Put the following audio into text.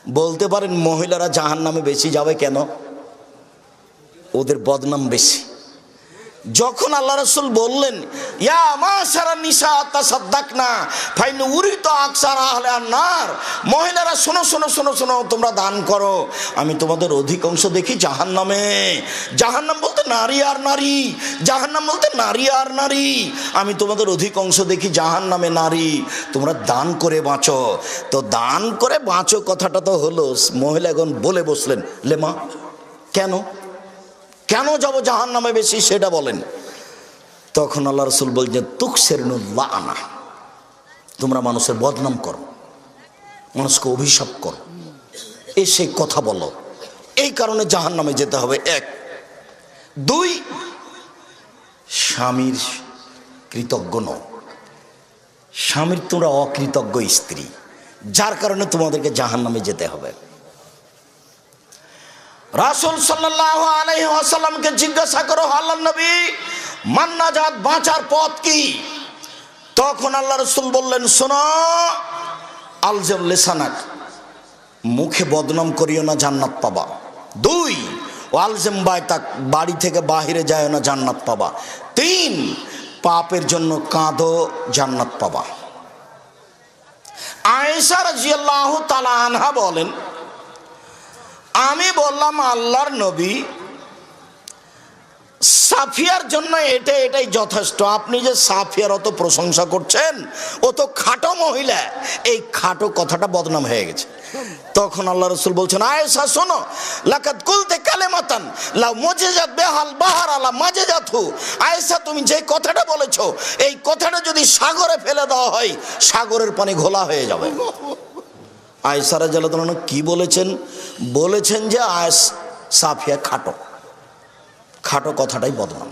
বলতে পারেন মহিলারা জাহান্নামে বেশি যাবে কেন? ওদের বদনাম বেশি। যখন আল্লাহ রাসূল বললেন ইয়া মাশারা নিসা তাসাদদাকনা ফাইন উরিত আকসার আহলে আন-নার, মহিলারা শোনো শোনো শোনো শোনো, তোমরা দান করো, আমি তোমাদের অধিকাংশ দেখি জাহান্নামে। জাহান্নাম বলতে নারী আর নারী, জাহান্নাম বলতে নারী আর নারী, আমি তোমাদের অধিকাংশ দেখি জাহান্নামে নারী, তোমরা দান করে বাঁচো। তো দান করে বাঁচো কথাটা তো হলো, মহিলা এখন বলে বসলেন লেমা কেন কেন যাবো জাহান্নামে বেশি সেটা বলেন। তখন আল্লাহ রাসূল বলছেন তুকসিরুল্লাহ আনা, তোমরা মানুষের বদনাম করো, মানুষকে অভিশাপ করো, এসে কথা বলো, এই কারণে জাহান্নামে যেতে হবে। এক। দুই, স্বামীর কৃতজ্ঞ নও, স্বামীর তোমরা অকৃতজ্ঞ স্ত্রী, যার কারণে তোমাদেরকে জাহান্নামে যেতে হবে। রাসূল সাল্লাল্লাহু আলাইহি ওয়াসাল্লামকে জিজ্ঞাসা করো আল্লাহর নবী মান্নাজাত, বাঁচার পথ কি? তখন আল্লাহ রাসূল বললেন শোনো, আলজাম লিসানাক, মুখে বদনাম করিও না, জান্নাত পাবা। দুই, ওয়ালজাম বাইতাক, বাড়ি থেকে বাহিরে যায় না, জান্নাত পাবা। তিন, পাপের জন্য কাঁদো, জান্নাত পাবা। আয়েশা রাদিয়াল্লাহু তাআলা আনহা বলেন আমি বললাম আল্লাহর নবী সাফিয়ার জন্য এটাই যথেষ্ট, আপনি যে সাফিয়ার অত প্রশংসা করছেন, ও তো খাটো মহিলা, এই খাটো কথাটা বদনাম হয়ে গেছে। তখন আল্লাহ রাসূল বলছেন আয়েশা শোনো, লাকাদ কুলতে কালেমাতান লাউ মুজিজাত বিহাল বাহার আলা মাজাজাতহু, আয়েশা তুমি যে কথাটা বলেছো, এই কথাটা যদি সাগরে ফেলে দেওয়া হয় সাগরের পানি ঘোলা হয়ে যাবে। আয়েশা রাদিয়াল্লাহু তাআলা কি বলেছেন? বলেছেন যে সাফিয়া খাটো, খাটো কথাটাই বদনাম।